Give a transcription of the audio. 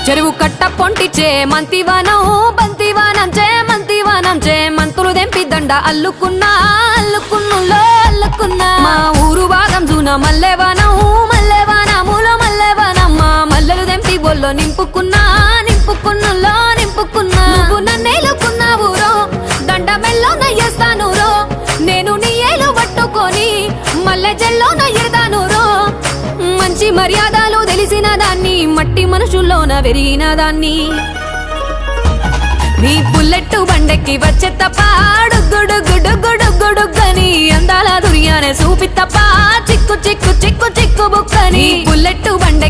చెరువు కట్ట పొంటిచే మంతివానం బంతివానం చే మంతివానం చే మంతులు దెంపి దండ అల్లుకున్నా అల్లుకున్నులో అల్లుకున్నా మా ఊరు భాగం జూన మల్లెవానం మల్లెవానములో మల్లెవానమ్మ మల్లెలు దెంపి బొల్లో నింపుకున్నా నింపుకున్నులో నింపుకున్నా నువ్వు నన్నేలుకున్నావు రో దండ మెల్లో నయ్యేస్తాను రో నేను నీ ఏలు పట్టుకొని మల్లె జల్లో నయ్యేదాను రో మంచి మర్యాదలు తెలిసిన దాన్ని మట్టి మనుషుల్లోన వెరిగిన దాన్ని నీ బుల్లెట్టు బండెక్కి వచ్చే తప్ప డుగ్గుడుగ్గుడుగ్గుడుగ్గుడుగ్గని అందాల దుర్యానే చూపి తప్ప చిక్కు చిక్కు చిక్కు చిక్కు బుక్కని బుల్లెట్టు బండెక్కి